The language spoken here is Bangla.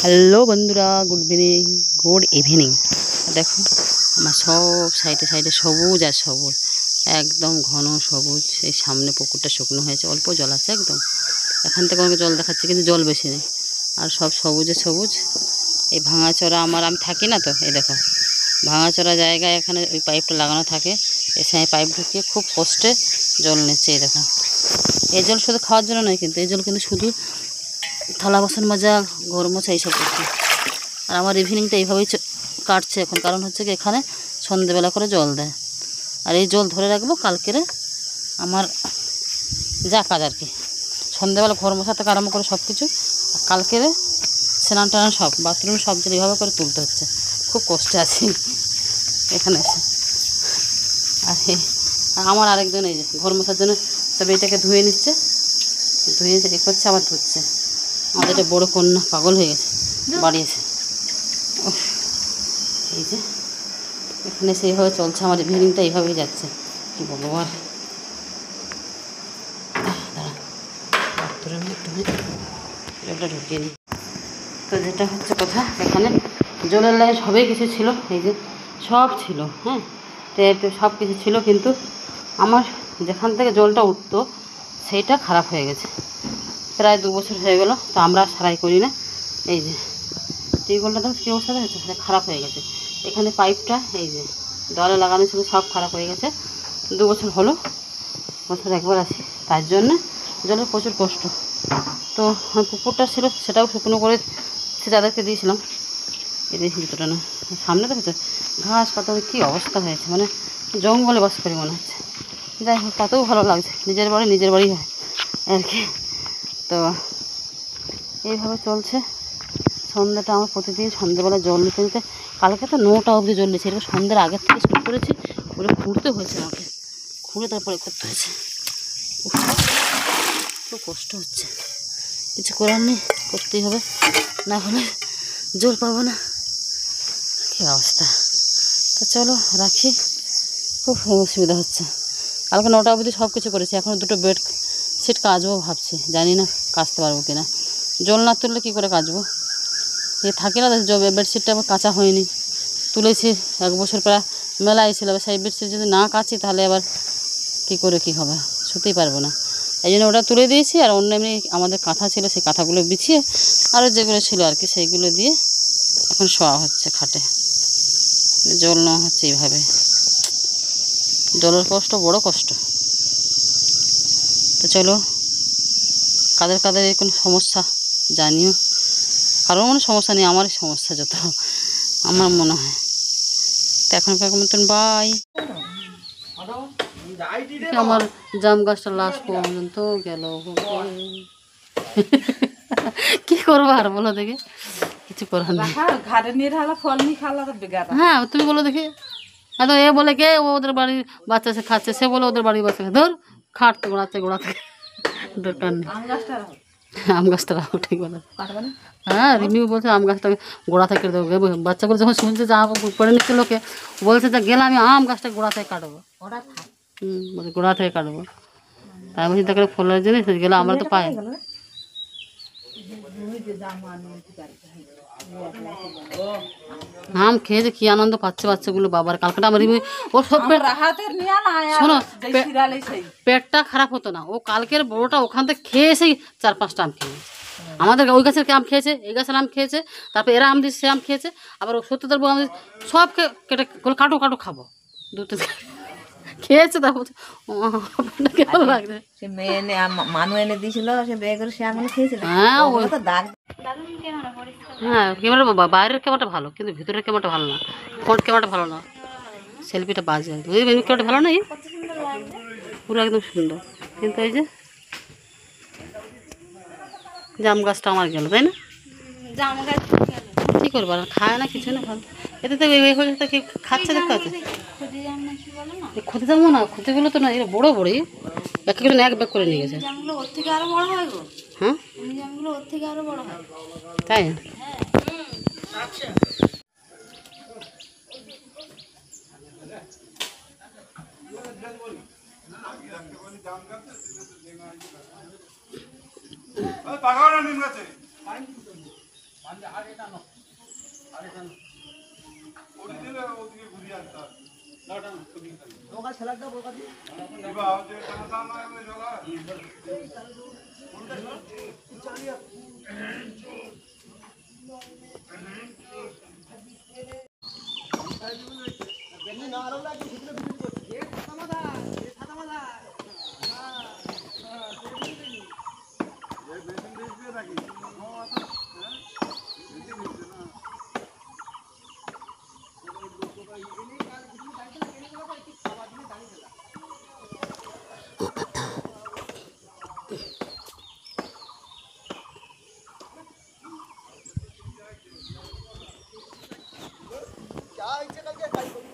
হ্যালো বন্ধুরা, গুড ইভিনিং। দেখো আমার সব সাইডে সাইডে সবুজ আর সবুজ, একদম ঘন সবুজ। এই সামনে পুকুরটা শুকনো হয়েছে, অল্প জল আছে একদম। এখান থেকে আমাকে জল দেখাচ্ছে কিন্তু জল বেশি নেই, আর সব সবুজে সবুজ। এই ভাঙাচোরা আমি থাকি না তো, এই দেখো ভাঙাচোরা জায়গায় এখানে ওই পাইপটা লাগানো থাকে। এসে পাইপ ঢুকিয়ে খুব কষ্টে জল নিচ্ছে। এই দেখো, এই জল শুধু খাওয়ার জন্য নয়, কিন্তু এই জল কিন্তু শুধু থালা বাসন মাজা, ঘর মোছা এইসব করছে। আর আমার ইভিনিংটা এইভাবেই কাটছে এখন, কারণ হচ্ছে কি এখানে সন্ধেবেলা করে জল দেয়, আর এই জল ধরে রাখবো কালকেরে আমার যা কাজ আর কি। সন্ধেবেলা ঘর মোছা থেকে আরম্ভ করে সব কিছু, কালকেরে স্নান টান সব, বাথরুম সব জল এইভাবে করে তুলতে হচ্ছে। খুব কষ্টে আছি এখানে এসে। আর আমার আরেকজন এই যে ঘর মোছার জন্য সব এইটাকে ধুয়ে নিচ্ছে, ধুয়ে এ করছে আবার ধুচ্ছে। আমাদের একটা বড়ো কন্যা পাগল হয়ে গেছে, বাড়ি এসে। এই যে এখানে সেইভাবে চলছে আমার ইভিনিংটা, এইভাবেই যাচ্ছে। কী বলবো আর, দাঁড়া বাথরুমে একটু জলটা ঢুকিয়ে নিই। তো যেটা হচ্ছে কথা, এখানে জলের লাইন সবই কিছু ছিল, এই যে সব ছিল, হ্যাঁ ট্যাপ সব কিছু ছিল, কিন্তু আমার যেখান থেকে জলটা উঠতো সেইটা খারাপ হয়ে গেছে। প্রায় 2 বছর হয়ে গেল, তো আমরা সারাই করি না। এই যে টিউবওয়েলটা দেখো কী অবস্থা হয়েছে, সেটা খারাপ হয়ে গেছে। এখানে পাইপটা এই যে দেওয়ালে লাগানো ছিল, সব খারাপ হয়ে গেছে। 2 বছর হলো, বছর একবার আসি, তার জন্যে জলের প্রচুর কষ্ট। তো পুকুরটা ছিল সেটাও শুকনো করে সে যাদেরকে দিয়েছিলাম, এই দেখি জুতোটা না সামনে দেখেছো ঘাস পাতা কী অবস্থা হয়েছে, মানে জঙ্গলে বাস করি মনে হচ্ছে। যাই হোক, তাতেও ভালো লাগছে, নিজের বাড়ি হয় আর কি। তো এইভাবে চলছে সন্ধ্যাটা আমার। প্রতিদিন সন্ধ্যেবেলা জল নিতে নিতে, কালকে তো 9টা অবধি জল নিয়েছে। এরকম সন্ধ্যের আগের থেকে শুরু করেছি, ওটা খুঁড়তে হয়েছে আমাকে, খুঁড়ে তারপরে করতে হয়েছে। খুব কষ্ট হচ্ছে, কিছু করার নেই, করতেই হবে, না হলে জল পাবো না। কী অবস্থা। তো চলো রাখি, খুব অসুবিধা হচ্ছে। কালকে 9টা অবধি সব কিছু করেছি, এখনও 2টো বেড সিট কাচবো ভাবছি, জানি না কাচতে পারবো কি না। জল না তুললে কী করে কাচবো, এ থাকি না, বেডশিটটা আমার কাঁচা হয়নি, তুলেছি 1 বছর প্রায় মেলায় ছিল। সেই বেডশিট যদি না কাচি তাহলে আবার কী করে কী হবে, শুতেই পারবো না। এই জন্য ওটা তুলে দিয়েছি, আর অন্য এমনি আমাদের কাঁথা ছিল, সেই কাঁথাগুলো বিছিয়ে আরও যেগুলো ছিল আর কি সেইগুলো দিয়ে এখন শোয়া হচ্ছে খাটে। জল নেওয়া হচ্ছে এইভাবে, জলের কষ্ট বড় কষ্ট। তো চলো, কাদের কাদের এরকম সমস্যা জানিও। কারোর মনে সমস্যা নেই, আমারই সমস্যা যত আমার মনে হয়। তো এখনকার মতন বাই। আমার জাম গাছটা লাস্ট পর্যন্ত গেল, কি করবো আর বলো দেখে, কিছু করার নেই। হ্যাঁ তুমি বলো দেখি, হয়তো এ বলে কে ওদের বাড়ির বাচ্চা সে খাচ্ছে, সে বলে ওদের বাড়ির বাচ্চা ধর খাটতে গোড়াতে দরকার নেই। আম গাছটা রাখো, ঠিক বলে। হ্যাঁ রিমিও বলছে আম গাছটা গোড়া থেকে দেবো। বাচ্চাগুলো যখন শুনছে যে আম করে নিচ্ছে লোকে, বলছে যে গেলে আমি আম গাছটা গোড়া থেকে কাটবো। বলছে গোড়া থেকে কাটবো, তাই বলছি তাকে ফলের জিনিস গেলে আমরা তো পাই। আম খেয়েছে কি আনন্দ পাচ্ছে বাচ্চাগুলো, বাবার কালকেটা আমার ওর সব শোনো পেটটা খারাপ হতো না, ও কালকের বড়োটা ওখান থেকে খেয়ে এসেই 4-5টা আম খেয়ে। আমাদের ওই গাছের আম খেয়েছে, এই গাছের আম খেয়েছে, তারপর এরা আম দিচ্ছে, সে আম খেয়েছে, আবার ও সত্যতার আম সব কেটে কাটো কাটো খাবো, 2টো খেয়েছে। তারপর কেমন লাগছে, সে মেয়ে এনে মানু এনে দিয়েছিল, সে বেয়ে করে সে আমগুলো খেয়েছিল। হ্যাঁ ওই তো দাগ। হ্যাঁ ক্যামেরা বাইরের ক্যামেরাটা ভালো, কিন্তু ভিতরের ক্যামেরাটা ভালো না, ফ্রন্ট ক্যামেরাটা ভালো না, সেলফিটা বাজে। ওই ক্যামেরাটা ভালো না, পুরো একদম সুন্দর। কিন্তু এই যে জাম গাছটা আমার গেল, তাই না? কী করবো, আর খায় না কিছু না, ভালো এতে তো কি খাচ্ছে দেখতে আছে। ক্ষতি যাবো না, ক্ষতিগুলো তো না, এরা বড়ো বড়ই, এক ব্যাগ করে নিয়ে গেছে। হ্যাঁ তাই क्या इच्छा करके